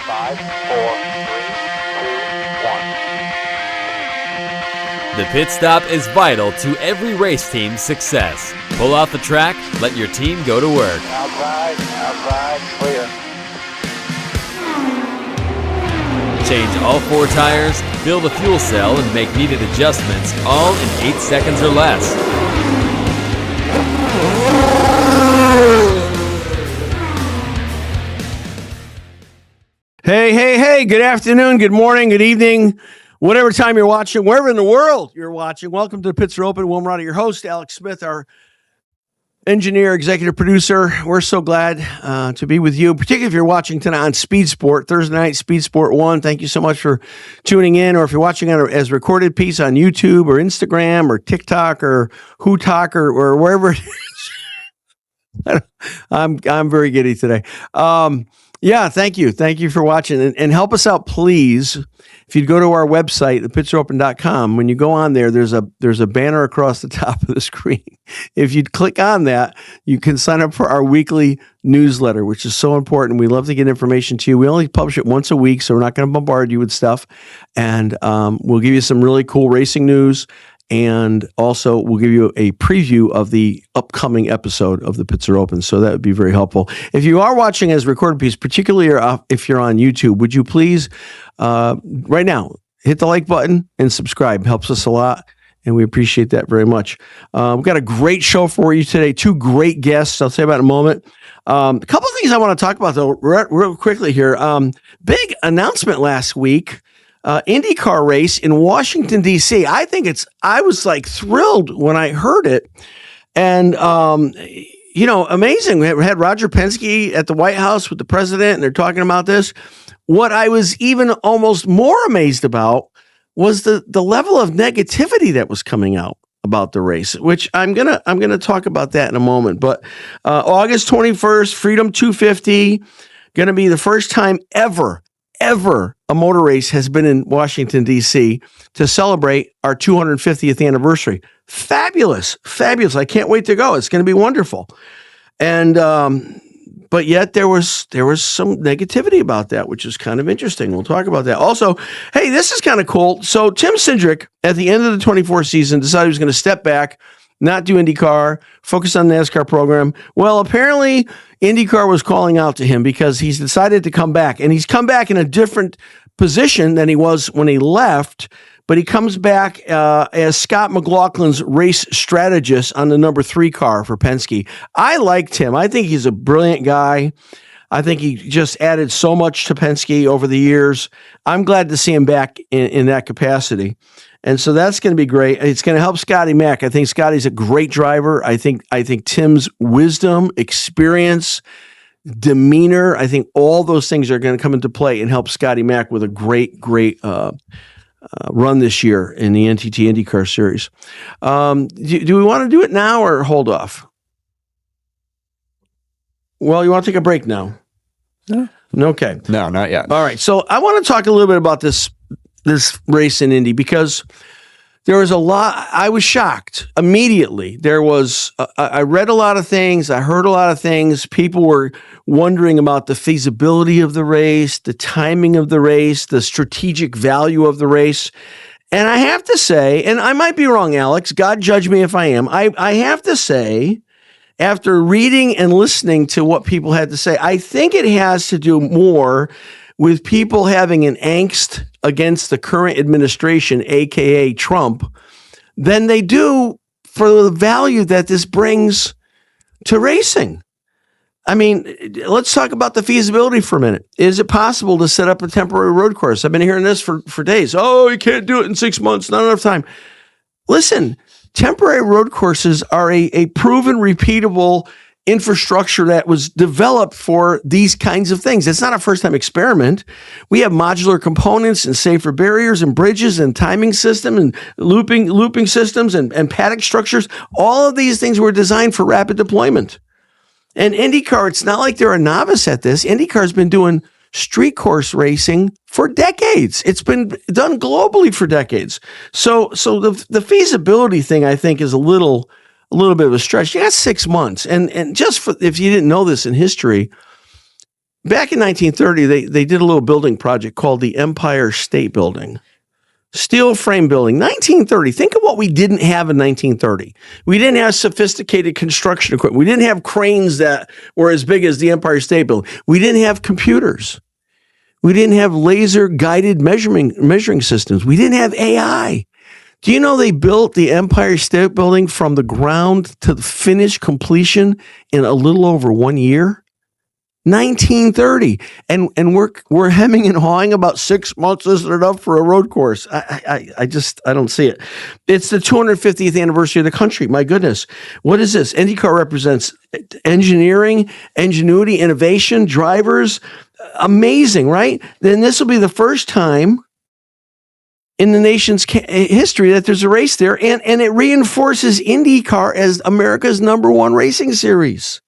5, 4, 3, 2, 1. The pit stop is vital to every race team's success. Pull off the track, let your team go to work. Outside, clear. Change all 4 tires, fill the fuel cell, and make needed adjustments, all in 8 seconds or less. Hey, good afternoon, good morning, good evening, whatever time you're watching, wherever in the world you're watching. Welcome to the Pits Are Open. Will Marotti, your host, Alex Smith, our engineer, executive producer. We're so glad to be with you, particularly if you're watching tonight on Speed Sport, Thursday night, Speed Sport 1. Thank you so much for tuning in, or if you're watching it as a recorded piece on YouTube or Instagram or TikTok or Hootok or wherever it is. I'm very giddy today. Yeah, thank you. Thank you for watching. And help us out, please. If you'd go to our website, thepitsareopen.com, when you go on there, there's a banner across the top of the screen. If you'd click on that, you can sign up for our weekly newsletter, which is so important. We love to get information to you. We only publish it once a week, so we're not going to bombard you with stuff. And we'll give you some really cool racing news. And also, we'll give you a preview of the upcoming episode of the Pits Are Open. So that would be very helpful. If you are watching as a recorded piece, particularly if you're on YouTube, would you please, right now, hit the like button and subscribe. Helps us a lot, and we appreciate that very much. We've got a great show for you today. 2 great guests. I'll say about in a moment. A couple of things I want to talk about, though, real quickly here. Big announcement last week. IndyCar race in Washington, D.C. I was like thrilled when I heard it. And, amazing. We had Roger Penske at the White House with the president, and they're talking about this. What I was even almost more amazed about was the level of negativity that was coming out about the race, which I'm gonna talk about that in a moment. But August 21st, Freedom 250, going to be the first time ever a motor race has been in Washington, D.C. to celebrate our 250th anniversary. Fabulous. I can't wait to go. It's going to be wonderful. And, but yet there was some negativity about that, which is kind of interesting. We'll talk about that. Also, hey, this is kind of cool. So Tim Cindric, at the end of the 24 season, decided he was going to step back, not do IndyCar, focus on the NASCAR program. Well, apparently IndyCar was calling out to him because he's decided to come back. And he's come back in a different position than he was when he left. But he comes back as Scott McLaughlin's race strategist on the number 3 car for Penske. I liked him. I think he's a brilliant guy. I think he just added so much to Penske over the years. I'm glad to see him back in that capacity. And so that's going to be great. It's going to help Scotty Mack. I think Scotty's a great driver. I think Tim's wisdom, experience, demeanor, I think all those things are going to come into play and help Scotty Mack with a great run this year in the NTT IndyCar Series. Do we want to do it now or hold off? Well, you want to take a break now? No. Okay. No, not yet. All right. So I want to talk a little bit about this race in Indy because there was a lot. I was shocked immediately. I read a lot of things. I heard a lot of things. People were wondering about the feasibility of the race, the timing of the race, the strategic value of the race. And I have to say, and I might be wrong, Alex, God judge me if I am. I have to say, after reading and listening to what people had to say, I think it has to do more with people having an angst against the current administration, aka Trump, than they do for the value that this brings to racing. I mean, let's talk about the feasibility for a minute. Is it possible to set up a temporary road course? I've been hearing this for days. Oh, you can't do it in 6 months, not enough time. Listen, temporary road courses are a proven, repeatable infrastructure that was developed for these kinds of things. It's not a first-time experiment. We have modular components and safer barriers and bridges and timing system and looping systems and paddock structures. All of these things were designed for rapid deployment. And IndyCar, it's not like they're a novice at this. IndyCar's been doing street course racing for decades. It's been done globally for decades. So the feasibility thing, I think, is a little bit of a stretch. You got 6 months. And just for, if you didn't know this in history, back in 1930, they did a little building project called the Empire State Building. Steel frame building, 1930. Think of what we didn't have in 1930. We didn't have sophisticated construction equipment. We didn't have cranes that were as big as the Empire State Building. We didn't have computers. We didn't have laser guided measuring systems. We didn't have AI. Do you know they built the Empire State Building from the ground to the finished completion in a little over 1 year? 1930, and we're hemming and hawing about 6 months isn't enough for a road course. I don't see it. It's the 250th anniversary of the country. My goodness, what is this? IndyCar represents engineering, ingenuity, innovation, drivers. Amazing, right? Then this will be the first time in the nation's history that there's a race there, and it reinforces IndyCar as America's #1 racing series.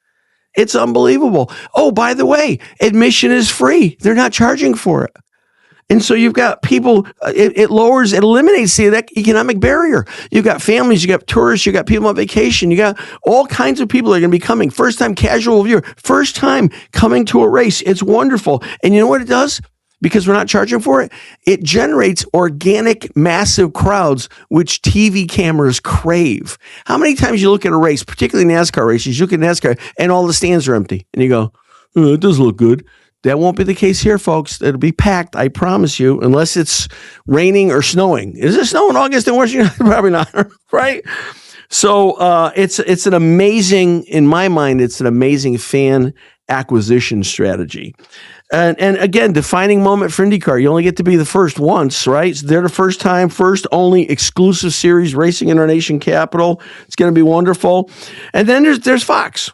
It's unbelievable. Oh, by the way, admission is free. They're not charging for it. And so you've got people, it eliminates the economic barrier. You've got families, you got tourists, you got people on vacation, you got all kinds of people that are going to be coming. First time casual viewer, first time coming to a race. It's wonderful. And you know what it does? Because we're not charging for it, it generates organic, massive crowds, which TV cameras crave. How many times you look at a race, particularly NASCAR races, you look at NASCAR and all the stands are empty. And you go, oh, it does look good. That won't be the case here, folks. It'll be packed, I promise you, unless it's raining or snowing. Is it snowing in August in Washington? Probably not, right? So it's an amazing, in my mind, it's an amazing fan acquisition strategy. And again, defining moment for IndyCar. You only get to be the first once, right? So they're the first time, first only exclusive series racing in our nation capital. It's going to be wonderful. And then there's Fox.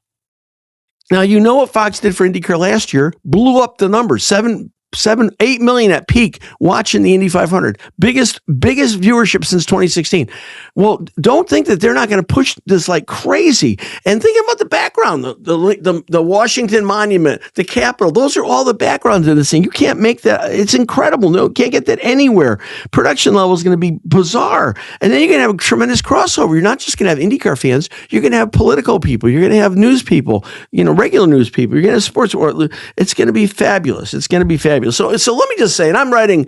Now, you know what Fox did for IndyCar last year? Blew up the numbers, 8 million at peak watching the Indy 500. Biggest viewership since 2016. Well, don't think that they're not going to push this like crazy. And think about the background, the Washington Monument, the Capitol. Those are all the backgrounds of this thing. You can't make that. It's incredible. No, can't get that anywhere. Production level is going to be bizarre. And then you're going to have a tremendous crossover. You're not just going to have IndyCar fans. You're going to have political people. You're going to have news people, regular news people. You're going to have sports. It's going to be fabulous. It's going to be fabulous. So let me just say, and I'm writing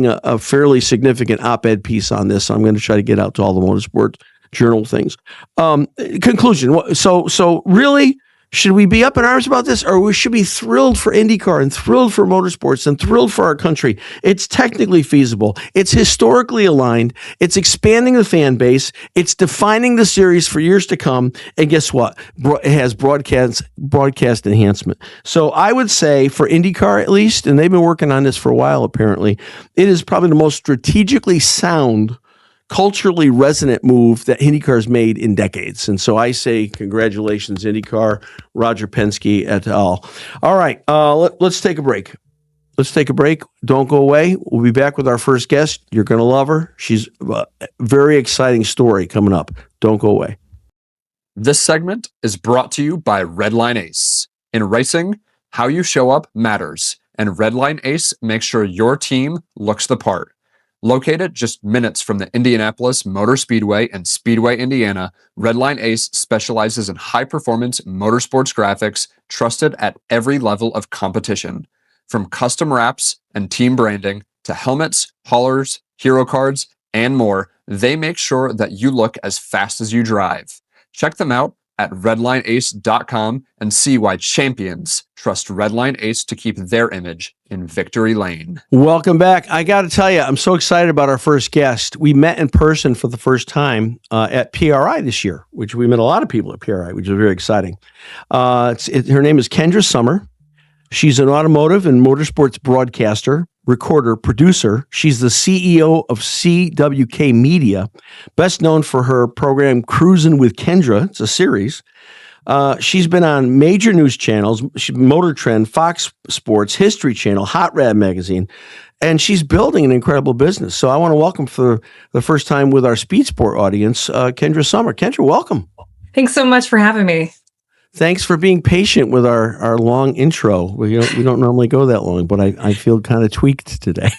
a fairly significant op-ed piece on this. So I'm going to try to get out to all the Motorsports Journal things. Conclusion. So really, should we be up in arms about this, or we should be thrilled for IndyCar and thrilled for motorsports and thrilled for our country? It's technically feasible. It's historically aligned. It's expanding the fan base. It's defining the series for years to come. And guess what? It has broadcast enhancement. So I would say for IndyCar at least, and they've been working on this for a while apparently, it is probably the most strategically sound, culturally resonant move that IndyCar's made in decades. And so I say congratulations, IndyCar, Roger Penske et al. All right, let's take a break. Don't go away. We'll be back with our first guest. You're going to love her. She's a very exciting story coming up. Don't go away. This segment is brought to you by Redline Ace. In racing, how you show up matters, and Redline Ace makes sure your team looks the part. Located just minutes from the Indianapolis Motor Speedway and Speedway, Indiana, Redline Ace specializes in high-performance motorsports graphics trusted at every level of competition. From custom wraps and team branding to helmets, haulers, hero cards, and more, they make sure that you look as fast as you drive. Check them out at redlineace.com and see why champions trust Redline Ace to keep their image in victory lane. Welcome back. I got to tell you, I'm so excited about our first guest. We met in person for the first time at PRI this year, which we met a lot of people at PRI, which is very exciting. Her name is Kendra Sommer. She's an automotive and motorsports broadcaster, recorder, producer. She's the CEO of CWK Media, best known for her program Cruisin with Kendra. It's a series. She's been on major news channels, Motor Trend, Fox Sports, History Channel, Hot Rod Magazine, and she's building an incredible business. So I want to welcome for the first time with our Speed Sport audience, Kendra Sommer. Kendra, welcome. Thanks so much for having me. Thanks for being patient with our long intro. We don't normally go that long, but I feel kind of tweaked today.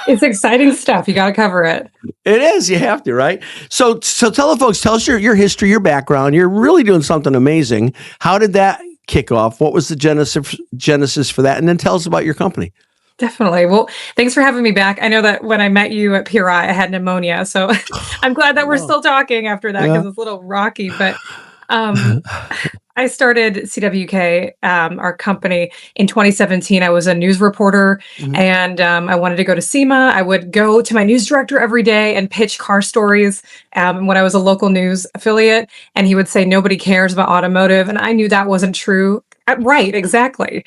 It's exciting stuff. You got to cover it. It is. You have to, right? So tell the folks, tell us your history, your background. You're really doing something amazing. How did that kickoff. What was the genesis for that? And then tell us about your company. Definitely. Well, thanks for having me back. I know that when I met you at PRI, I had pneumonia. So I'm glad that we're still talking after that because it's a little rocky. But I started CWK, our company, in 2017. I was a news reporter and I wanted to go to SEMA. I would go to my news director every day and pitch car stories when I was a local news affiliate. And he would say, nobody cares about automotive. And I knew that wasn't true. Right, exactly.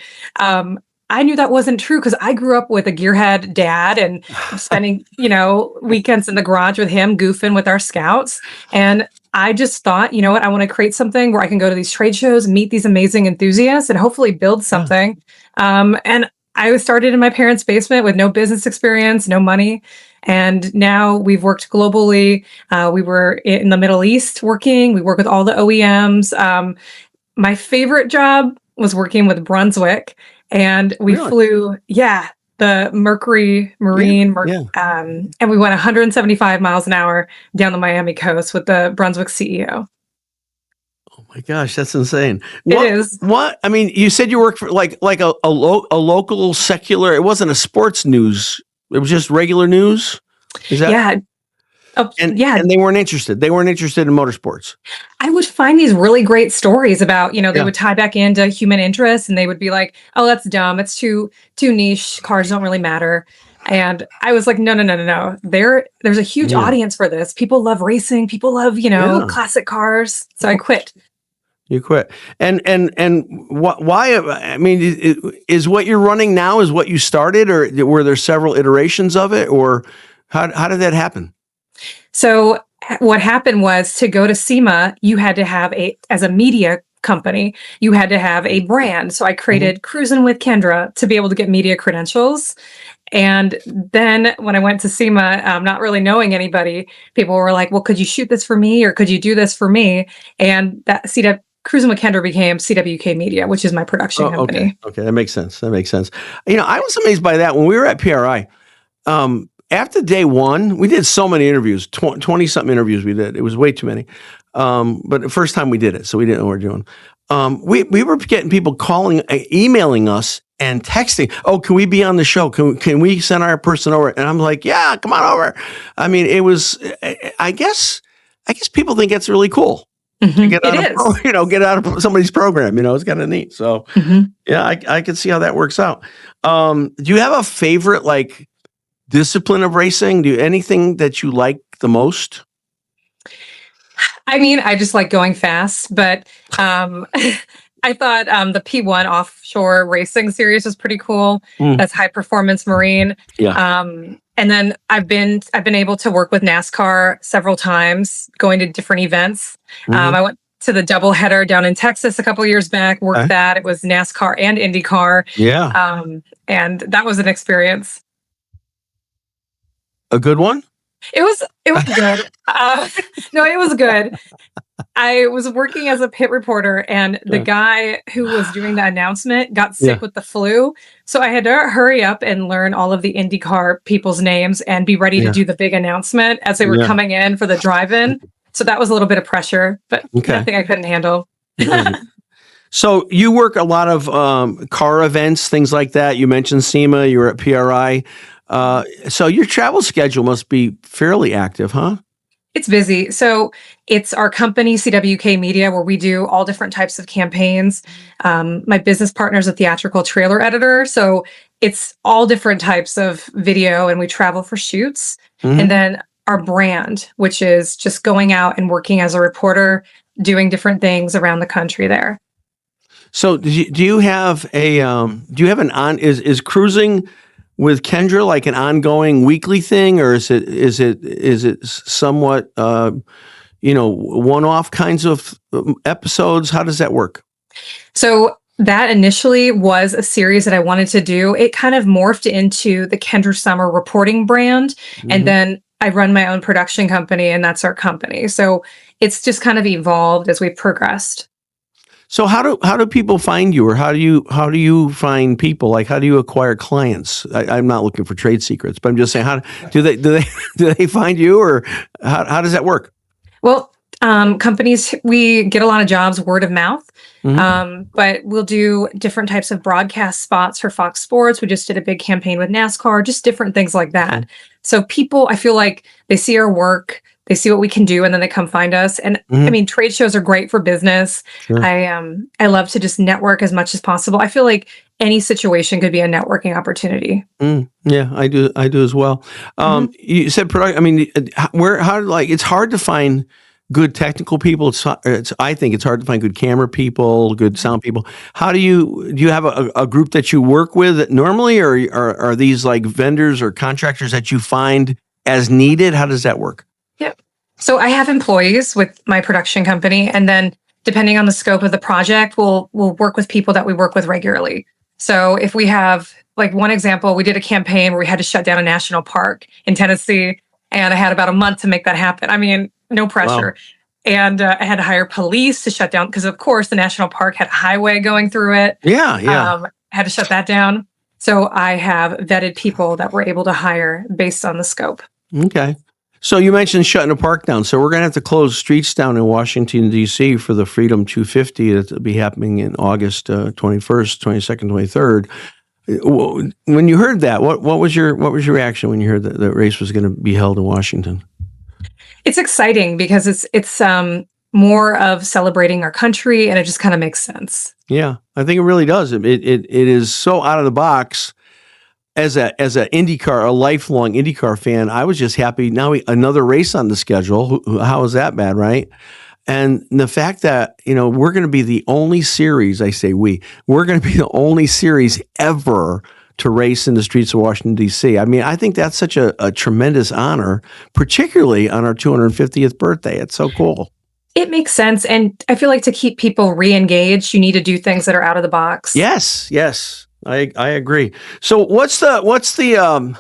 I knew that wasn't true because I grew up with a gearhead dad and spending, weekends in the garage with him, goofing with our scouts. And I just thought, you know what, I want to create something where I can go to these trade shows, meet these amazing enthusiasts, and hopefully build something. And I started in my parents' basement with no business experience, no money. And now we've worked globally. We were in the Middle East working. We work with all the OEMs. My favorite job was working with Brunswick. And we flew, the Mercury Marine, and we went 175 miles an hour down the Miami coast with the Brunswick CEO. Oh my gosh, that's insane. It is. What? I mean, you said you worked for like a local secular, it wasn't a sports news. It was just regular news. Is that? Yeah. And they weren't interested. They weren't interested in motorsports. I would find these really great stories about, they would tie back into human interest and they would be like, oh, that's dumb. It's too niche. Cars don't really matter. And I was like, no. There's a huge audience for this. People love racing. People love, classic cars. So I quit. You quit. And why? I mean, is what you're running now is what you started, or were there several iterations of it, or how did that happen? So what happened was, to go to SEMA, you had to have as a media company, you had to have a brand. So I created Cruisin with Kendra to be able to get media credentials. And then when I went to SEMA, not really knowing anybody, people were like, well, could you shoot this for me? Or could you do this for me? And that Cruisin with Kendra became CWK Media, which is my production company. Okay. That makes sense. I was amazed by that when we were at PRI. After day one, we did so many interviews, 20 something interviews we did. It was way too many. But the first time we did it, so we didn't know what we were doing. We were getting people calling, emailing us and texting, oh, can we be on the show? Can we send our person over? And I'm like, yeah, come on over. I mean, it was, I guess people think it's really cool. To get out of somebody's program, it's kind of neat. So I can see how that works out. Do you have a favorite, discipline of racing? Do anything that you like the most? I mean, I just like going fast, but I thought the P1 offshore racing series was pretty cool. That's high performance marine. And then I've been able to work with NASCAR several times, going to different events. I went to the doubleheader down in Texas a couple of years back, worked that. It was NASCAR and IndyCar. And that was an experience. A good one? It was good. No, it was good. I was working as a pit reporter, and the guy who was doing the announcement got sick with the flu. So I had to hurry up and learn all of the IndyCar people's names and be ready to do the big announcement as they were coming in for the drive-in. So that was a little bit of pressure, but nothing I couldn't handle. So you work a lot of car events, things like that. You mentioned SEMA, you were at PRI. So your travel schedule must be fairly active, huh? It's busy. So it's our company, CWK Media, where we do all different types of campaigns. My business partner is a theatrical trailer editor. So it's all different types of video, and we travel for shoots. And then our brand, which is just going out and working as a reporter, doing different things around the country there. So do you have is cruising with Kendra like an ongoing weekly thing, or is it somewhat one-off kinds of episodes? How does that work? So that initially was a series that I wanted to do. It kind of morphed into the Kendra Sommer reporting brand, and then I run my own production company, and that's our company. So it's just kind of evolved as we've progressed. So how do people find you, or how do you find people? Like, how do you acquire clients? I'm not looking for trade secrets, but I'm just saying, how do they find you, or how does that work? Well, Companies, we get a lot of jobs word of mouth, but we'll do different types of broadcast spots for Fox Sports. We just did a big campaign with NASCAR, just different things like that. So people, I feel like they see our work, they see what we can do, and then they come find us. And I mean, trade shows are great for business. Sure. I love to just network as much as possible. I feel like any situation could be a networking opportunity. Yeah, I do as well. You said product. I mean, it's hard to find good technical people. I think it's hard to find good camera people, good sound people. How do you have a group that you work with normally, or are these like vendors or contractors that you find as needed? How does that work? Yep. So I have employees with my production company, and then depending on the scope of the project, we'll work with people that we work with regularly. So if we have, like, one example, we did a campaign where we had to shut down a national park in Tennessee, and I had about a month to make that happen. I mean, no pressure. Wow. And I had to hire police to shut down because, of course, the national park had a highway going through it. Yeah. I had to shut that down. So I have vetted people that we're able to hire based on the scope. Okay. So you mentioned shutting a park down. So we're going to have to close streets down in Washington, D.C. for the Freedom 250 that'll be happening in August 21st, 22nd, 23rd. When you heard that, what was your reaction when you heard that the race was going to be held in Washington? It's exciting because it's more of celebrating our country, and it just kind of makes sense. Yeah, I think it really does. It is so out of the box. As a IndyCar, a lifelong IndyCar fan, I was just happy. Now another race on the schedule. How is that bad, right? And the fact that we're going to be the only series. I say we're going to be the only series ever to race in the streets of Washington, D.C. I mean, I think that's such a tremendous honor, particularly on our 250th birthday. It's so cool. It makes sense, and I feel like to keep people re-engaged, you need to do things that are out of the box. Yes. I agree. So what's the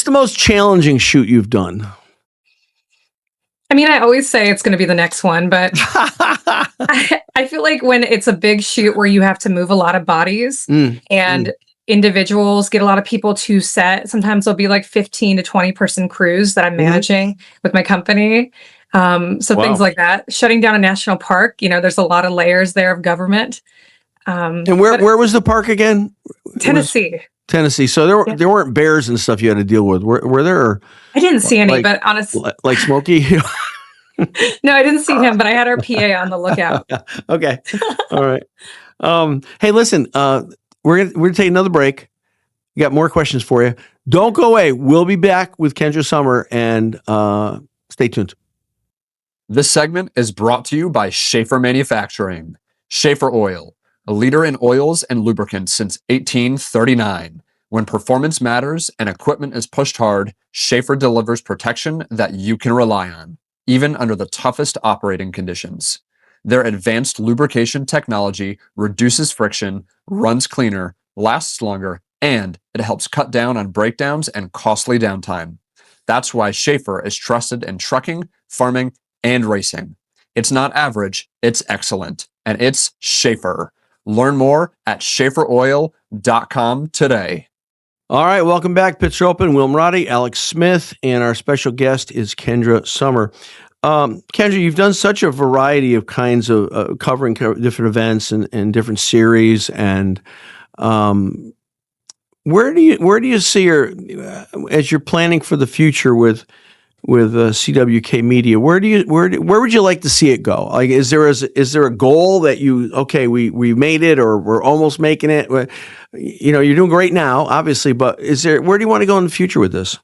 most challenging shoot you've done? I mean, I always say it's going to be the next one, but I feel like when it's a big shoot where you have to move a lot of bodies and individuals, get a lot of people to set, sometimes there'll be like 15 to 20 person crews that I'm managing with my company. Things like that. Shutting down a national park, there's a lot of layers there of government. And where was the park again? Tennessee. Tennessee. So there weren't bears and stuff you had to deal with. Were there? I didn't see any, but honestly, like Smokey. No, I didn't see him, but I had our PA on the lookout. Okay. All right. Hey, listen. We're gonna take another break. We got more questions for you. Don't go away. We'll be back with Kendra Sommer, and stay tuned. This segment is brought to you by Schaefer Manufacturing. Schaefer Oil, a leader in oils and lubricants since 1839. When performance matters and equipment is pushed hard, Schaefer delivers protection that you can rely on, even under the toughest operating conditions. Their advanced lubrication technology reduces friction, runs cleaner, lasts longer, and it helps cut down on breakdowns and costly downtime. That's why Schaefer is trusted in trucking, farming, and racing. It's not average, it's excellent, and it's Schaefer. Learn more at schaeferoil.com today. All right, welcome back. Pits are open. Will Marotti, Alex Smith, and our special guest is Kendra Sommer. Kendra, you've done such a variety of kinds of covering different events and different series, and where do you see her as you're planning for the future with CWK Media? Where would you like to see it go? Like, is there a goal that we made it, or we're almost making it? You're doing great now, obviously, but where do you want to go in the future with this?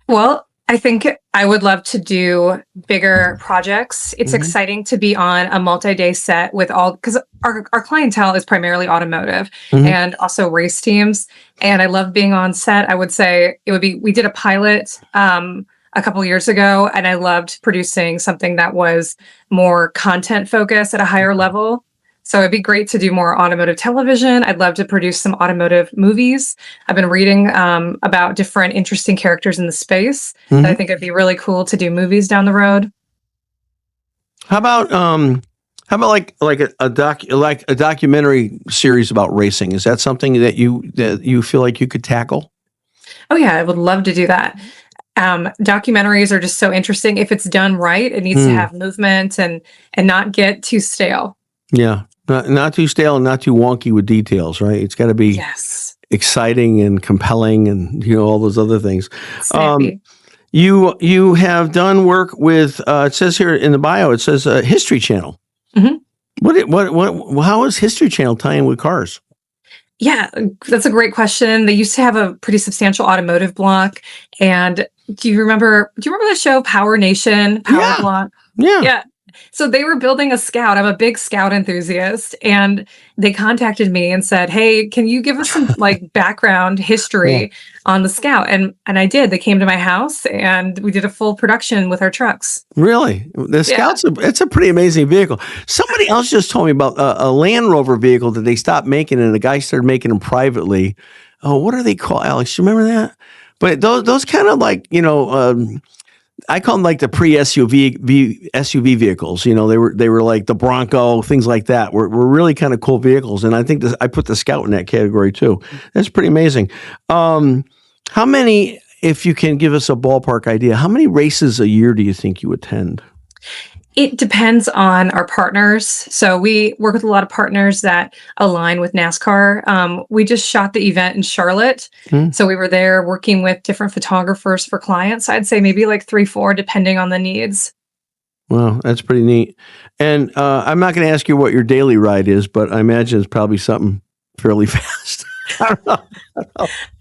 Well, I think I would love to do bigger projects. It's exciting to be on a multi-day set with because our clientele is primarily automotive and also race teams. And I love being on set. I would say we did a pilot a couple years ago, and I loved producing something that was more content focused at a higher level. So it'd be great to do more automotive television. I'd love to produce some automotive movies. I've been reading about different interesting characters in the space that I think it'd be really cool to do movies down the road. How about like a documentary series about racing? Is that something that you feel like you could tackle? Oh yeah, I would love to do that. documentaries are just so interesting. If it's done right, it needs to have movement and not get too stale. Yeah. Not too stale and not too wonky with details, right? It's got to be exciting and compelling and, all those other things. Snappy. You have done work with, it says here in the bio, it says History Channel. How is History Channel tying with cars? Yeah, that's a great question. They used to have a pretty substantial automotive block. And do you remember the show Power Nation, Power Block? Yeah. So they were building a Scout. I'm a big Scout enthusiast. And they contacted me and said, hey, can you give us some background history on the Scout? And I did. They came to my house and we did a full production with our trucks. Really? The Scout's it's a pretty amazing vehicle. Somebody else just told me about a Land Rover vehicle that they stopped making and the guy started making them privately. Oh, what are they called, Alex? You remember that? But those kind of I call them like the pre-SUV vehicles. They were like the Bronco, things like that. Were really kind of cool vehicles, and I think I put the Scout in that category too. That's pretty amazing. How many, if you can give us a ballpark idea, how many races a year do you think you attend? It depends on our partners. So we work with a lot of partners that align with NASCAR. We just shot the event in Charlotte. So we were there working with different photographers for clients. I'd say maybe like 3-4, depending on the needs. Wow, that's pretty neat. And I'm not going to ask you what your daily ride is, but I imagine it's probably something fairly fast. I don't know.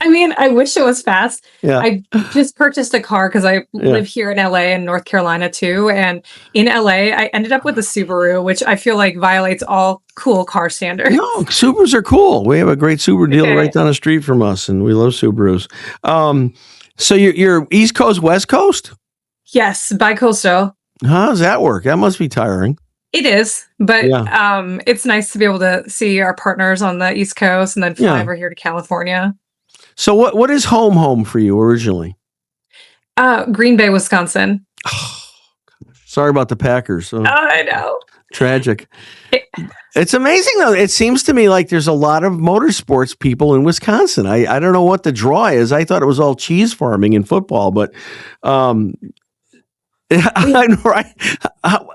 I mean, I wish it was fast. Yeah. I just purchased a car because I live here in LA and North Carolina too. And in LA, I ended up with a Subaru, which I feel like violates all cool car standards. No, Subarus are cool. We have a great Subaru dealer right down the street from us, and we love Subarus. So you're East Coast, West Coast? Yes, bi-coastal. How does that work? That must be tiring. It is, but it's nice to be able to see our partners on the East Coast and then fly over here to California. So what is home for you originally? Green Bay, Wisconsin. Oh, sorry about the Packers. I know. Tragic. It's amazing, though. It seems to me like there's a lot of motorsports people in Wisconsin. I don't know what the draw is. I thought it was all cheese farming and football, but right?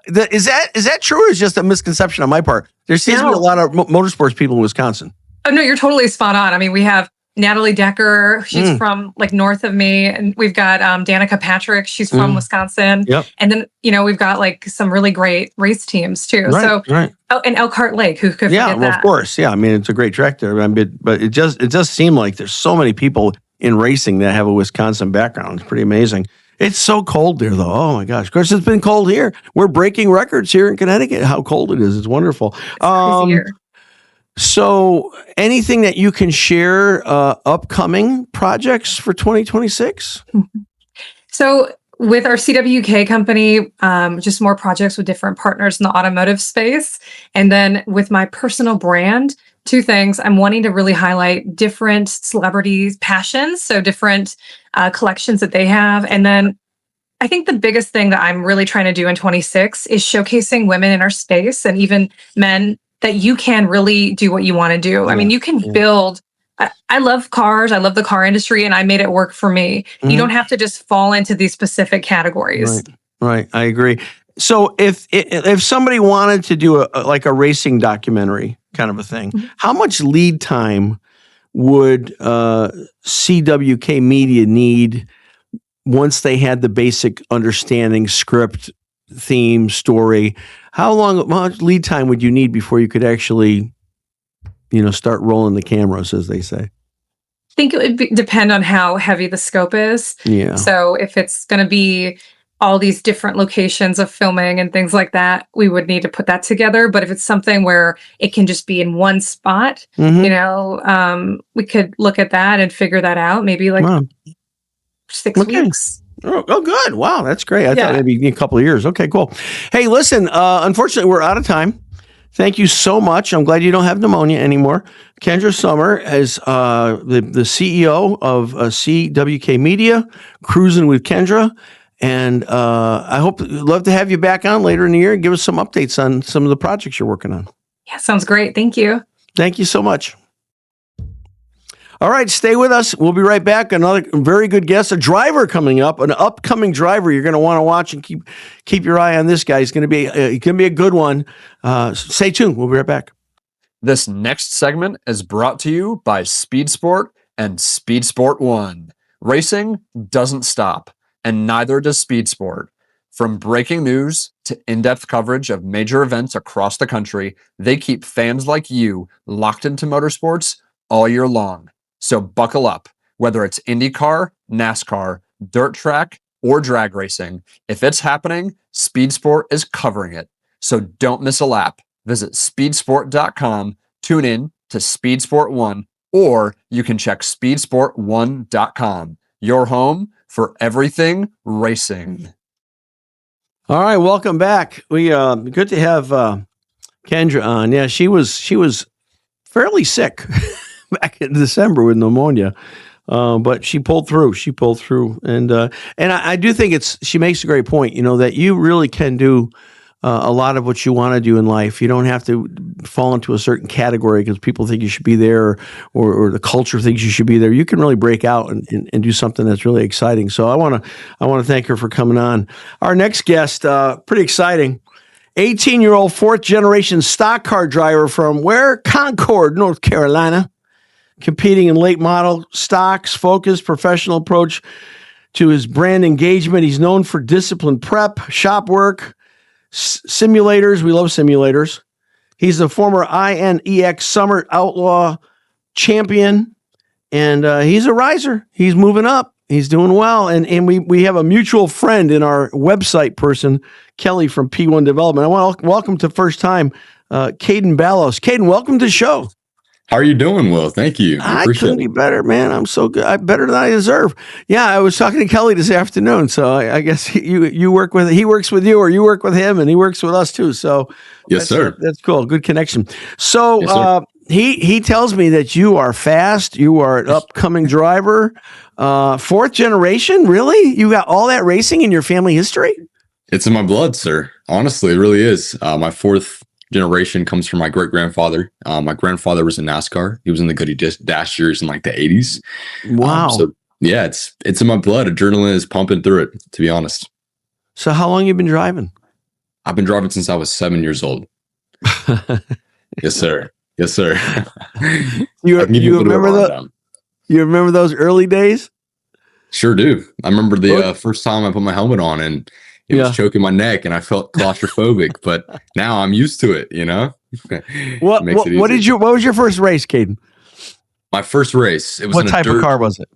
Is that true or is it just a misconception on my part? There seems to be a lot of motorsports people in Wisconsin. Oh, no, you're totally spot on. I mean, we have Natalie Decker. She's from north of me. And we've got Danica Patrick. She's from Wisconsin. Yep. And then, we've got some really great race teams too. Right. Oh, and Elkhart Lake, who could forget that? Of course. Yeah. I mean, it's a great track there. But it does seem like there's so many people in racing that have a Wisconsin background. It's pretty amazing. It's so cold there, though. Oh, my gosh. Of course, it's been cold here. We're breaking records here in Connecticut, how cold it is. It's wonderful. It's crazy here. So anything that you can share, upcoming projects for 2026? So with our CWK company, just more projects with different partners in the automotive space. And then with my personal brand, two things. I'm wanting to really highlight different celebrities' passions, so different collections that they have. And then I think the biggest thing that I'm really trying to do in 26 is showcasing women in our space and even men that you can really do what you want to do. I mean, you can build. I love cars. I love the car industry, and I made it work for me. You don't have to just fall into these specific categories. Right. I agree. So if somebody wanted to do a racing documentary kind of a thing, how much lead time would CWK Media need once they had the basic understanding, script, theme, story? How much lead time would you need before you could actually, start rolling the cameras, as they say? I think it would depend on how heavy the scope is. Yeah. So if it's going to be all these different locations of filming and things like that, we would need to put that together. But if it's something where it can just be in one spot, we could look at that and figure that out. Maybe 6 weeks. Oh, good. Wow, that's great. I thought maybe a couple of years. Okay, cool. Hey, listen, unfortunately, we're out of time. Thank you so much. I'm glad you don't have pneumonia anymore. Kendra Sommer is the CEO of CWK Media, Cruisin with Kendra. And I love to have you back on later in the year and give us some updates on some of the projects you're working on. Yeah, sounds great. Thank you. Thank you so much. All right, stay with us. We'll be right back. Another very good guest, a driver coming up, an upcoming driver you're going to want to watch and keep your eye on this guy. He's going to be a good one. Stay tuned. We'll be right back. This next segment is brought to you by Speed Sport and Speed Sport One. Racing doesn't stop, and neither does Speed Sport. From breaking news to in-depth coverage of major events across the country, they keep fans like you locked into motorsports all year long. So buckle up, whether it's IndyCar, NASCAR, dirt track, or drag racing. If it's happening, Speed Sport is covering it. So don't miss a lap. Visit speedsport.com, tune in to Speed Sport One, or you can check speedsport1.com, your home for everything racing. All right, welcome back. We good to have Kendra on. Yeah, she was fairly sick back in December with pneumonia, but she pulled through. And I do think she makes a great point. That you really can do a lot of what you want to do in life. You don't have to fall into a certain category because people think you should be there or the culture thinks you should be there. You can really break out and do something that's really exciting. So I want to thank her for coming on. Our next guest, pretty exciting, 18-year-old fourth generation stock car driver from where? Concord, North Carolina, competing in late model stocks, focused professional approach to his brand engagement. He's known for disciplined prep, shop work, simulators. We love simulators. He's the former INEX Summer Outlaw champion, and he's a riser. He's moving up. He's doing well. And we have a mutual friend in our website person, Kelly from P1 Development. I want to welcome to first time, Caden Ballos. Caden, welcome to the show. How are you doing, Will? Thank you. I couldn't be better, man. I'm so good. Better than I deserve. Yeah, I was talking to Kelly this afternoon, so I guess you work with he works with you, or you work with him, and he works with us too. So yes, sir. That's cool. Good connection. So Yes, he tells me that you are fast. You are an upcoming driver, fourth generation. Really, you got all that racing in your family history? It's in my blood, sir. Honestly, it really is. My fourth generation comes from my great grandfather. My grandfather was in NASCAR. He was in the Goody Dash years in like the 80s. Wow. So yeah, it's in my blood. Adrenaline is pumping through it, to be honest. So how long you been driving? I've been driving since I was 7 years old. Yes, sir. Yes, sir. You remember those early days? Sure do. I remember the first time I put my helmet on and it was choking my neck and I felt claustrophobic, but now I'm used to it, What was your first race, Caden? My first race. It was what type of car was it?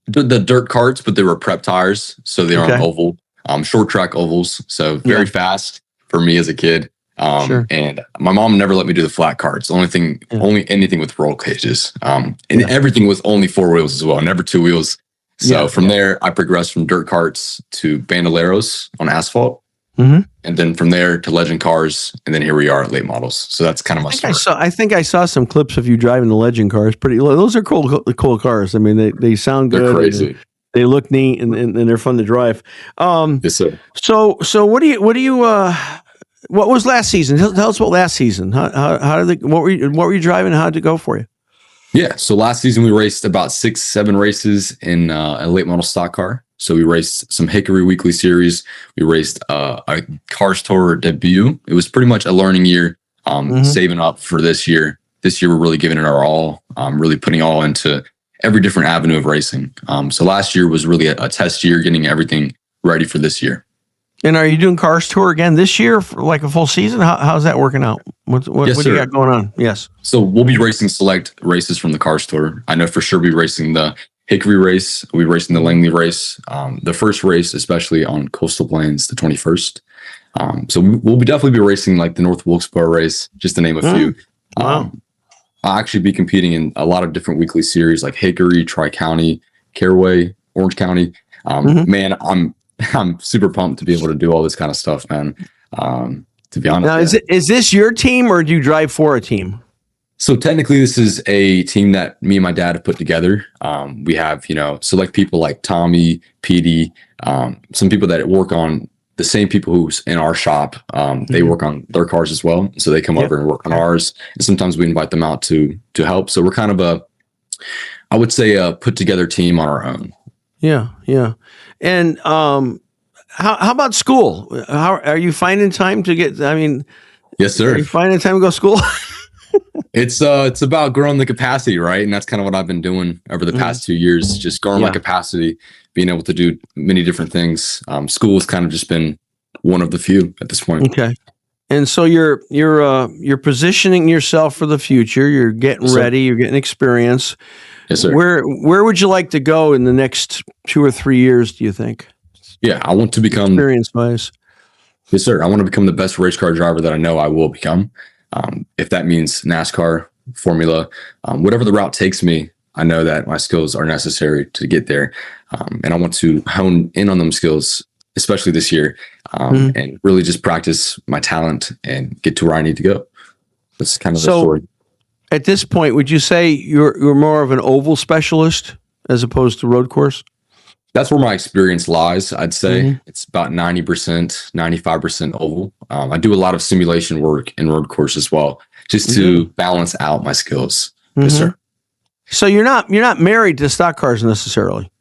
The dirt carts, but they were prep tires, so they are on oval, short track ovals, so very fast for me as a kid. Sure. And my mom never let me do the flat carts. Only anything with roll cages. And everything was only 4 wheels as well, never 2 wheels. So from there, I progressed from dirt carts to bandoleros on asphalt. Mm-hmm. And then from there to legend cars. And then here we are at late models. So that's kind of my story. I think I saw some clips of you driving the legend cars. Those are cool cars. I mean, they sound good. They're crazy. They look neat and they're fun to drive. Yes, sir. So what was last season? Tell us about last season. What were you driving? How did it go for you? Yeah. So last season we raced about 6-7 races in a late model stock car. So we raced some Hickory Weekly Series. We raced a Cars Tour debut. It was pretty much a learning year, saving up for this year. This year we're really giving it our all, really putting all into every different avenue of racing. So last year was really a test year, getting everything ready for this year. And are you doing Cars Tour again this year for like a full season? How's that working out? What do you got going on? Yes. So we'll be racing select races from the Cars Tour. I know for sure we'll be racing the Hickory race. We'll be racing the Langley race. The first race, especially on Coastal Plains, the 21st. So we'll definitely be racing like the North Wilkesboro race, just to name a few. Wow. I'll actually be competing in a lot of different weekly series like Hickory, Tri-County, Caraway, Orange County. Man, I'm super pumped to be able to do all this kind of stuff, man. To be honest. Now, is this your team or do you drive for a team? So technically this is a team that me and my dad have put together. We have, select people like Tommy, Petey, some people that work on the same people who's in our shop. They work on their cars as well. So they come over and work on ours. And sometimes we invite them out to help. So we're kind of I would say a put together team on our own. Yeah, yeah. And how about school? How are you finding time to get? I mean, Yes, sir. Are you finding time to go to school? It's about growing the capacity, right? And that's kind of what I've been doing over the past 2 years, just growing my capacity, being able to do many different things. School has kind of just been one of the few at this point. Okay. And so you're positioning yourself for the future. You're getting ready. You're getting experience. Yes, sir. Where would you like to go in the next 2 or 3 years, do you think? Yeah, I want to become experience-wise. Yes, sir. I want to become the best race car driver that I know I will become. If that means NASCAR, Formula, whatever the route takes me, I know that my skills are necessary to get there. And I want to hone in on them skills, especially this year, and really just practice my talent and get to where I need to go. That's kind of the story. At this point, would you say you're more of an oval specialist as opposed to road course? That's where my experience lies. I'd say it's about 90%, 95% oval. I do a lot of simulation work in road course as well, just to balance out my skills. Yes, sir. So you're not married to stock cars necessarily?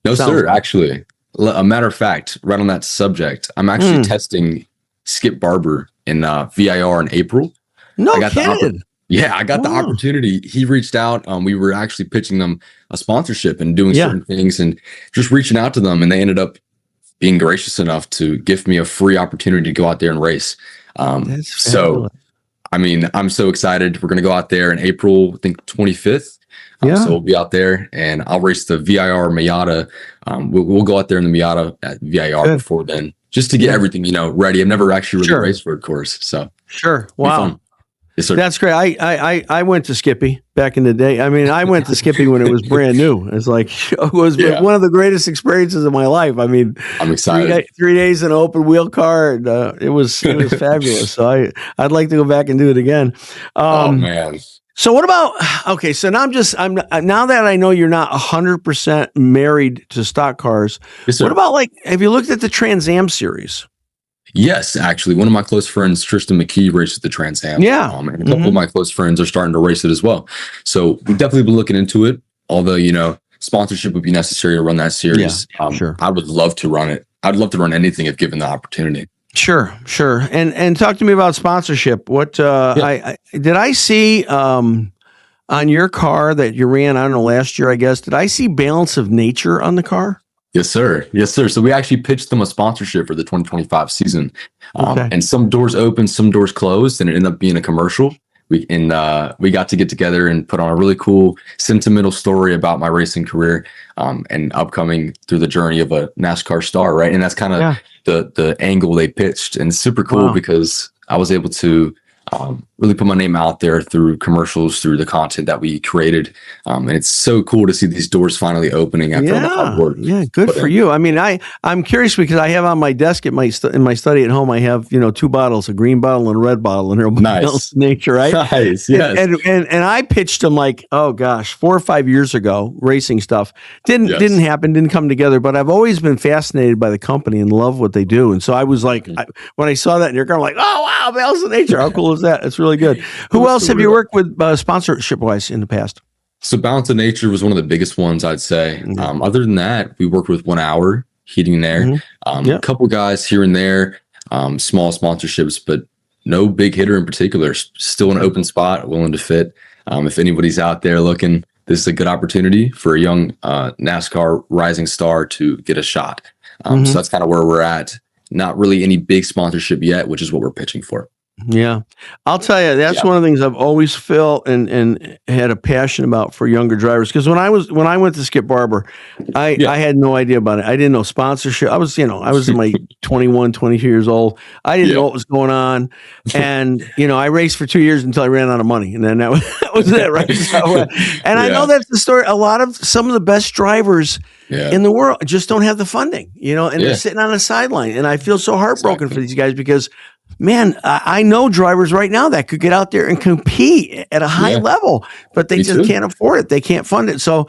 No, sir. Actually, a matter of fact, right on that subject, I'm actually testing Skip Barber in VIR in April. No kidding. I got the opportunity. He reached out. We were actually pitching them a sponsorship and doing certain things and just reaching out to them. And they ended up being gracious enough to gift me a free opportunity to go out there and race. So, I mean, I'm so excited. We're going to go out there in April, I think 25th. So we'll be out there and I'll race the VIR Miata. We'll go out there in the Miata at VIR before then, just to get everything, ready. I've never actually really raced road course. So Wow. Yes, sir. That's great. I went to Skippy back in the day. I mean, I went to Skippy when it was brand new. It's like it was one of the greatest experiences of my life. I mean, I'm excited. 3 days in an open wheel car. And, it was fabulous. So I'd like to go back and do it again. Oh man. So what about? Okay, so now now that I know you're not 100% married to stock cars. Yes, sir. What about have you looked at the Trans Am series? Yes, actually, one of my close friends, Tristan McKee, races the Trans Am. Yeah, and a couple of my close friends are starting to race it as well. So we've definitely been looking into it. Although sponsorship would be necessary to run that series. Sure. I would love to run it. I'd love to run anything if given the opportunity. Sure. And talk to me about sponsorship. What did I see on your car that you ran? I don't know, last year, I guess. Did I see Balance of Nature on the car? Yes, sir. Yes, sir. So we actually pitched them a sponsorship for the 2025 season. And some doors opened, some doors closed, and it ended up being a commercial. We got to get together and put on a really cool, sentimental story about my racing career and upcoming through the journey of a NASCAR star, right? And that's kind of the angle they pitched. And it's super cool because I was able to really put my name out there through commercials, through the content that we created. And it's so cool to see these doors finally opening after all the hard work. Yeah, good for you. I mean, I'm curious because I have on my desk in my study at home, I have, 2 bottles, a green bottle and a red bottle, and they're Balance of Nature, right? Nice, yes. And I pitched them 4 or 5 years ago, racing stuff. Didn't happen, didn't come together, but I've always been fascinated by the company and love what they do. And so I was like, when I saw that in your car, I'm like, oh, wow, Balance of Nature. How cool is that? It's really good. Who else have you worked with sponsorship-wise in the past? So Balance of Nature was one of the biggest ones, I'd say. Other than that, we worked with 1 Hour Heating there. A couple guys here and there, small sponsorships, but no big hitter in particular. Still an open spot, willing to fit. If anybody's out there looking, this is a good opportunity for a young NASCAR rising star to get a shot. So that's kind of where we're at. Not really any big sponsorship yet, which is what we're pitching for. Yeah. I'll tell you, that's one of the things I've always felt and had a passion about for younger drivers. Because when I went to Skip Barber, I had no idea about it. I didn't know sponsorship. I was in my 21, 22 years old. I didn't know what was going on. And, I raced for 2 years until I ran out of money. And then that was it, right? So, and I know that's the story. Some of the best drivers in the world just don't have the funding, and they're sitting on the sideline. And I feel so heartbroken for these guys because, man, I know drivers right now that could get out there and compete at a high level, but they just can't afford it. They can't fund it. So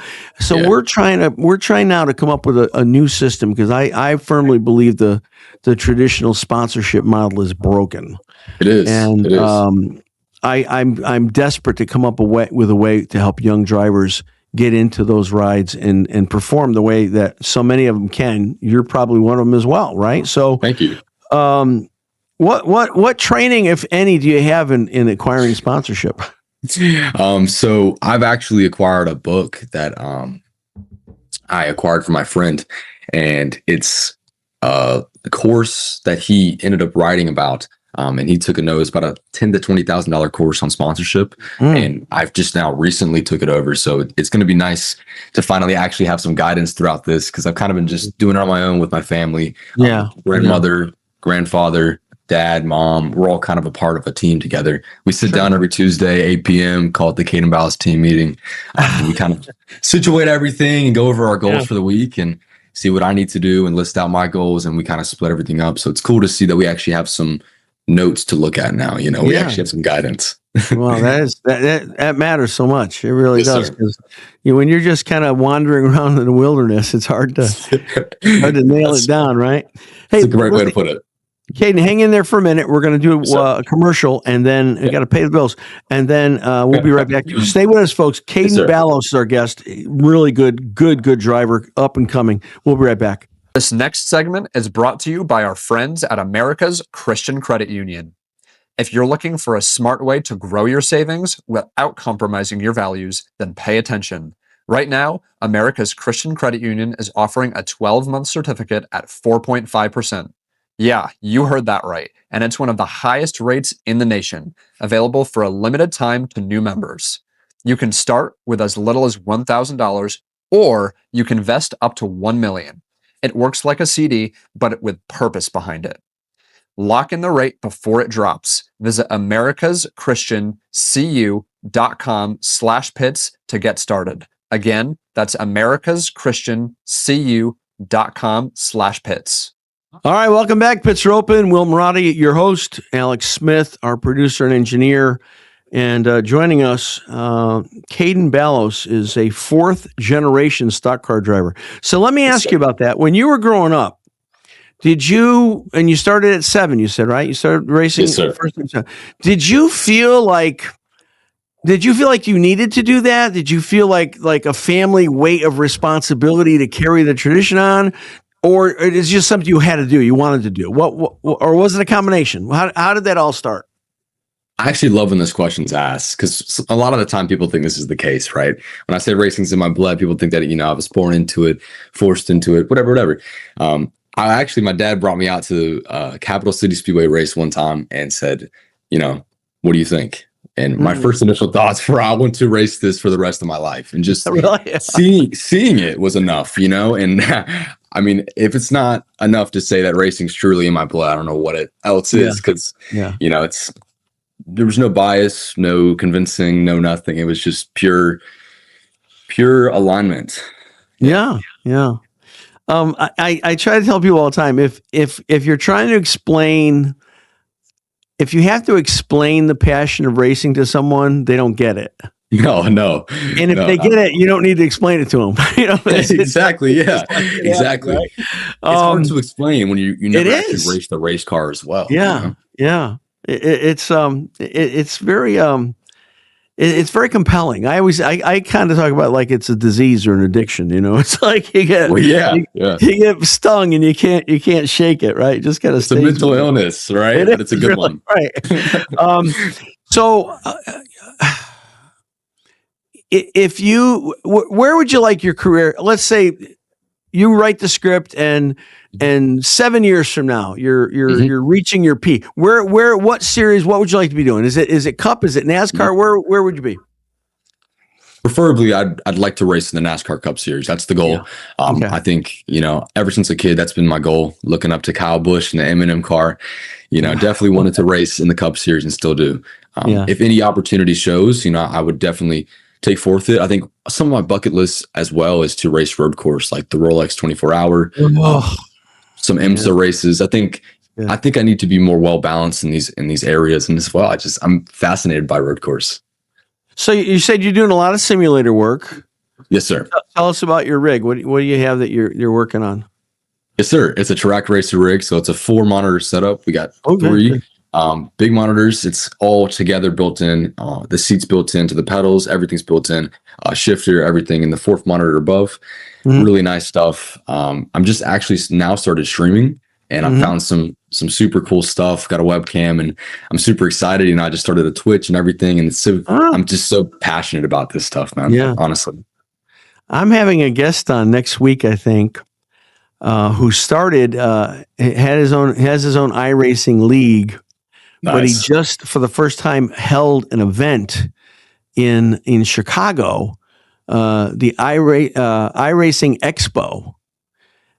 we're trying now to come up with a new system because I firmly believe the traditional sponsorship model is broken. It is. And it is. I'm desperate to come up with a way to help young drivers get into those rides and perform the way that so many of them can. You're probably one of them as well, right? So Thank you. What training, if any, do you have in acquiring sponsorship? So I've actually acquired a book that I acquired from my friend, and it's a course that he ended up writing about. And he took a note. It was about a $10,000 to $20,000 course on sponsorship, and I've just now recently took it over. So it's going to be nice to finally actually have some guidance throughout this, because I've kind of been just doing it on my own with my family. Grandmother, grandfather, dad, mom. We're all kind of a part of a team together. We sit down every Tuesday, 8 p.m., call it the Caden Ballas team meeting. We kind of situate everything and go over our goals for the week and see what I need to do and list out my goals, and we kind of split everything up. So it's cool to see that we actually have some notes to look at now. We actually have some guidance. Well, that matters so much. It really does. Sir. Because when you're just kind of wandering around in the wilderness, it's hard to nail it down, right? Hey, That's a great way to put it. Caden, hang in there for a minute. We're going to do a commercial, and then we got to pay the bills, and then we'll be right back. Stay with us, folks. Caden Ballas is our guest. Really good driver, up and coming. We'll be right back. This next segment is brought to you by our friends at America's Christian Credit Union. If you're looking for a smart way to grow your savings without compromising your values, then pay attention. Right now, America's Christian Credit Union is offering a 12-month certificate at 4.5%. Yeah, you heard that right. And it's one of the highest rates in the nation, available for a limited time to new members. You can start with as little as $1,000, or you can invest up to $1 million. It works like a CD, but with purpose behind it. Lock in the rate before it drops. Visit americaschristiancu.com/pits to get started. Again, that's americaschristiancu.com/pits. All right, welcome back. Pits are open. Will Marotti, your host. Alex Smith, our producer and engineer. And joining us, Caden Ballas is a fourth-generation stock car driver. So let me ask you about that. When you were growing up, and you started at 7, you said, right? You started racing? Yes, sir. Did you feel like you needed to do that? Did you feel like a family weight of responsibility to carry the tradition on? Or it is just something you had to do, you wanted to do? Or was it a combination? How did that all start? I actually love when this question's asked, because a lot of the time people think this is the case, right? When I say racing's in my blood, people think that, I was born into it, forced into it, whatever. My dad brought me out to Capital City Speedway race one time and said, what do you think? And my first initial thoughts were, I want to race this for the rest of my life. And just seeing it was enough, and I mean, if it's not enough to say that racing's truly in my blood, I don't know what else is, because, there was no bias, no convincing, no nothing. It was just pure alignment. Yeah. I try to tell people all the time, if you're trying to explain, if you have to explain the passion of racing to someone, they don't get it. No. And if they get it, you don't need to explain it to them. Exactly. Yeah. Exactly. Right? It's hard to explain when you never actually race the race car as well. Yeah. It's very compelling. I kind of talk about like it's a disease or an addiction. It's like you get stung and you can't shake it. Right, just gotta. It's a mental illness, right? But it's a good one, right? Where would you like your career? Let's say you write the script and 7 years from now you're reaching your peak. What series? What would you like to be doing? Is it Cup? Is it NASCAR? Where would you be? Preferably, I'd like to race in the NASCAR Cup Series. That's the goal. Okay. I think ever since a kid, that's been my goal. Looking up to Kyle Busch and the M&M car, definitely wanted to race in the Cup Series and still do. If any opportunity shows, I would definitely take forth it. I think some of my bucket lists as well is to race road course, like the Rolex 24-hour, some IMSA races. I think I need to be more well balanced in these areas, and as well, I'm fascinated by road course. So you said you're doing a lot of simulator work. Yes, sir. Tell us about your rig. What do you have that you're working on? Yes, sir. It's a track racer rig, so it's a 4-monitor setup. We got 3 Big monitors. It's all together built in. The seats built into the pedals. Everything's built in. Shifter, everything in the fourth monitor above. Really nice stuff. I'm just actually now started streaming, and I found some super cool stuff. Got a webcam, and I'm super excited. You know, I just started a Twitch and everything, and it's so I'm just so passionate about this stuff, man. Yeah. Honestly. I'm having a guest on next week, I think, who started has his own iRacing league, but he just for the first time held an event in Chicago, the iRacing Expo.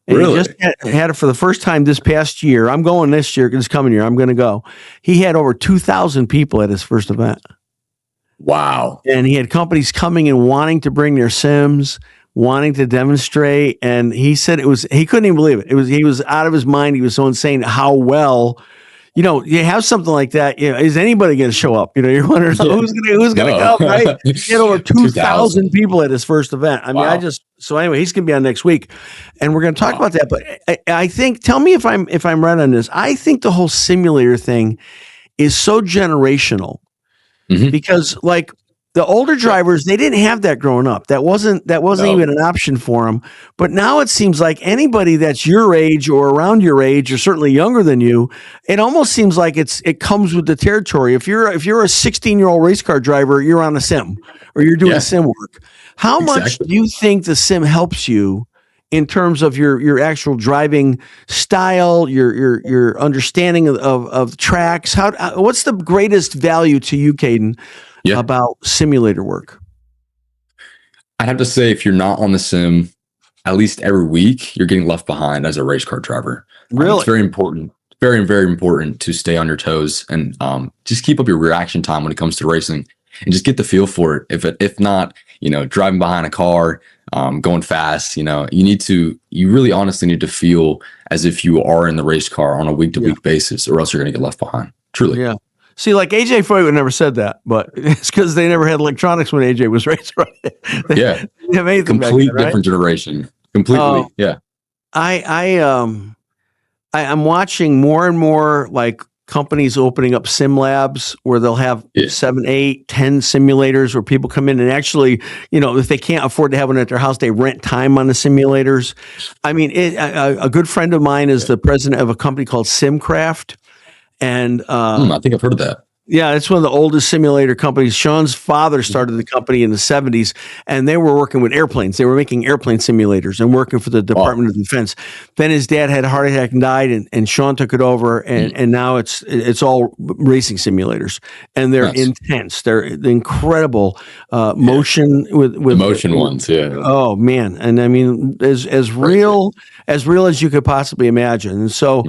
And he just had it for the first time this past year. I'm going this coming year. I'm going to go. He had over 2,000 people at his first event. Wow. And he had companies coming and wanting to bring their sims, wanting to demonstrate. And he said he couldn't even believe it. He was out of his mind. He was so insane how well, you know, you have something like that. You know, is anybody going to show up? You know, you're wondering who's going to come, right? He had over 2,000 people at his first event. I mean, so anyway, he's going to be on next week, and we're going to talk about that. But I think, tell me if I'm right on this. I think the whole simulator thing is so generational. Because like the older drivers, they didn't have that growing up. That wasn't even an option for them. But now it seems like anybody that's your age or around your age or certainly younger than you, it almost seems like it comes with the territory. If you're a 16-year-old race car driver, you're on a sim or you're doing sim work. How much do you think the sim helps you in terms of your actual driving style, your understanding of tracks? What's the greatest value to you, Caden, about simulator work? I'd have to say, if you're not on the sim at least every week, you're getting left behind as a race car driver. Really? It's very important. Very, very important to stay on your toes and just keep up your reaction time when it comes to racing and just get the feel for it. If not, you know, driving behind a car, going fast, you know, you really honestly need to feel as if you are in the race car on a week to week basis, or else you're going to get left behind. Truly. Yeah. See, like AJ Foyt would never said that, but it's because they never had electronics when AJ was racing. Right? Yeah. Complete different generation. Completely. Yeah. I'm watching more and more like companies opening up sim labs where they'll have 7, 8, 10 simulators where people come in and actually, you know, if they can't afford to have one at their house, they rent time on the simulators. I mean, a good friend of mine is the president of a company called Simcraft. And I think I've heard of that. Yeah, it's one of the oldest simulator companies. Sean's father started the company in the 70s, and they were working with airplanes. They were making airplane simulators and working for the Department of Defense. Then his dad had a heart attack and died, and Sean took it over, and now it's all racing simulators, and they're intense. They're incredible motion with the motion ones. Yeah. Oh man, and I mean as real as you could possibly imagine. And so.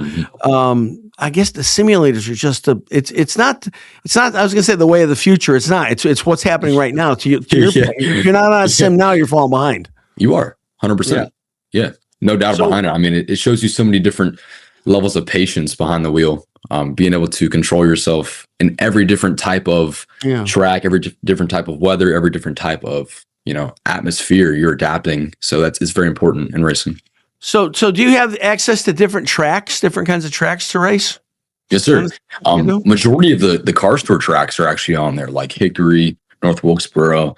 I guess the simulators are just it's not I was gonna say the way of the future. It's not. It's what's happening right now. To your point. If you're not on a sim now, you're falling behind. You are 100%. Yeah, no doubt behind it. I mean, it shows you so many different levels of patience behind the wheel. Being able to control yourself in every different type of track, every different type of weather, every different type of atmosphere. You're adapting, so it's very important in racing. So do you have access to different kinds of tracks to race? Yes, sir. Majority of the Cars Tour tracks are actually on there, like Hickory, North Wilkesboro,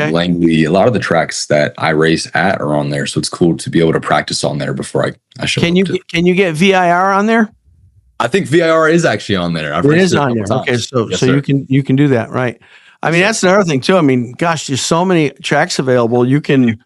Langley. A lot of the tracks that I race at are on there, so it's cool to be able to practice on there before I show up. Can you get VIR on there? I think VIR is actually on there. It is on there. Okay, so you can do that, right? I mean, that's another thing too. I mean, gosh, there's so many tracks available. You can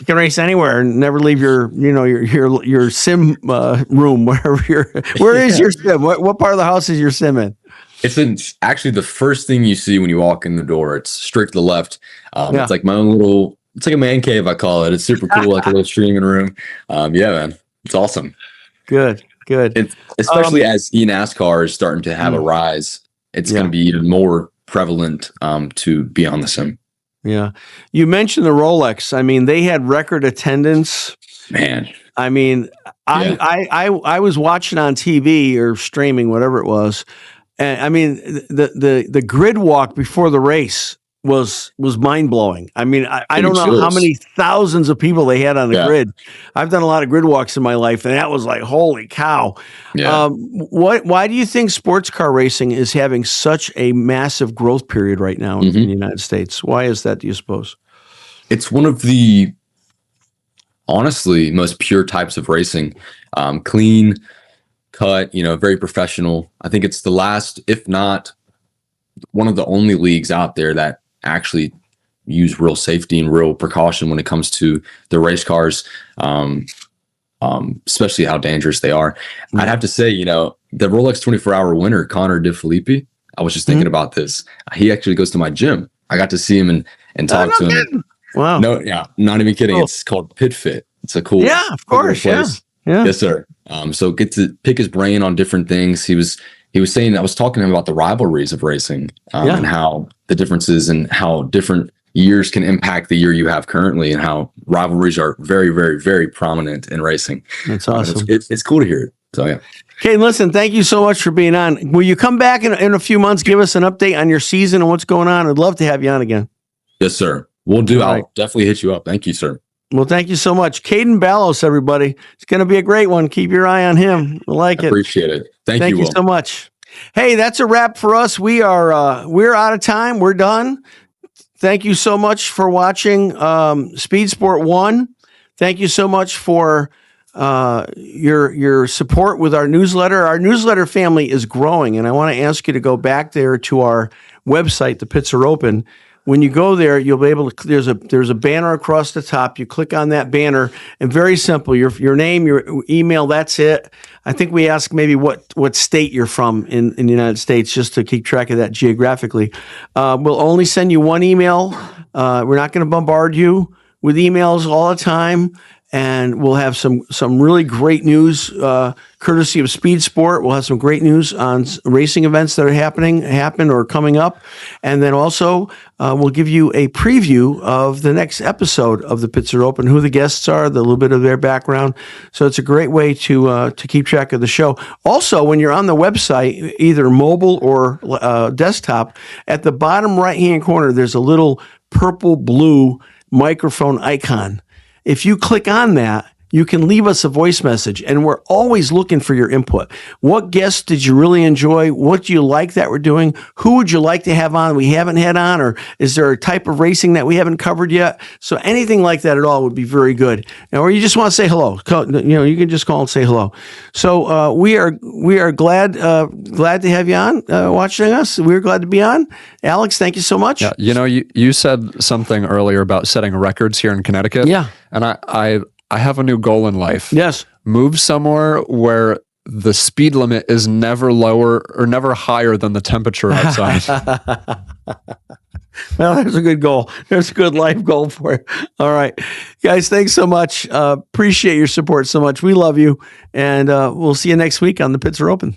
race anywhere and never leave your sim room wherever where is your sim? What part of the house is your sim in? It's actually the first thing you see when you walk in the door. It's straight to the left. It's like my own little. It's like a man cave, I call it. It's super cool, like a little streaming room. Yeah, man, it's awesome. Good. It's, especially as NASCAR is starting to have a rise, it's going to be even more prevalent to be on the sim. Yeah. You mentioned the Rolex. I mean, they had record attendance. Man. I mean, I was watching on TV or streaming, whatever it was. And I mean, the grid walk before the race was mind blowing. I mean, I don't know chills. how many thousands of people they had on the Yeah. grid. I've done a lot of grid walks in my life, and that was like, holy cow. Yeah. Why do you think sports car racing is having such a massive growth period right now in the United States? Why is that, do you suppose? It's one of the honestly most pure types of racing. Clean cut, very professional. I think it's the last, if not one of the only leagues out there that actually use real safety and real precaution when it comes to the race cars, especially how dangerous they are. I'd have to say, the Rolex 24-hour winner, Connor DeFilippi, I was just thinking about this. He actually goes to my gym. I got to see him and talk to him. Kidding. Wow. No, yeah, not even kidding. Cool. It's called Pit Fit. It's a cool, Yeah, of course. cool Yeah. place. Yeah. Yes, sir. So get to pick his brain on different things. He was saying, I was talking to him about the rivalries of racing, and how the differences and how different years can impact the year you have currently, and how rivalries are very, very, very prominent in racing. That's awesome. It's cool to hear it. So yeah. Okay, listen, thank you so much for being on. Will you come back in a few months, give us an update on your season and what's going on? I'd love to have you on again. Yes, sir. We'll do. All right. I'll definitely hit you up. Thank you, sir. Well, thank you so much. Caden Ballos, everybody. It's going to be a great one. Keep your eye on him. I like it. Appreciate it. Thank Thank you, you Will. so much. Hey, that's a wrap for us. We're out of time. We're done. Thank you so much for watching Speed Sport 1. Thank you so much for your support with our newsletter. Our newsletter family is growing, and I want to ask you to go back there to our website, The Pits Are Open. When you go there, you'll be able to. There's a banner across the top. You click on that banner, and very simple. Your name, your email. That's it. I think we ask maybe what state you're from in the United States, just to keep track of that geographically. We'll only send you one email. We're not going to bombard you with emails all the time. And we'll have some really great news, courtesy of Speed Sport. We'll have some great news on racing events that happen or coming up. And then also, we'll give you a preview of the next episode of the Pits Are Open, who the guests are, a little bit of their background. So it's a great way to keep track of the show. Also, when you're on the website, either mobile or desktop, at the bottom right-hand corner, there's a little purple-blue microphone icon. If you click on that, you can leave us a voice message, and we're always looking for your input. What guests did you really enjoy? What do you like that we're doing? Who would you like to have on we haven't had on? Or is there a type of racing that we haven't covered yet? So anything like that at all would be very good. Now, or you just want to say hello, you can just call and say hello. So we are glad to have you on watching us. We're glad to be on. Alex, thank you so much. Yeah, you said something earlier about setting records here in Connecticut. Yeah. And I have a new goal in life. Yes. Move somewhere where the speed limit is never lower or never higher than the temperature outside. Well, there's a good goal. There's a good life goal for you. All right. Guys, thanks so much. Appreciate your support so much. We love you. And we'll see you next week on The Pits Are Open.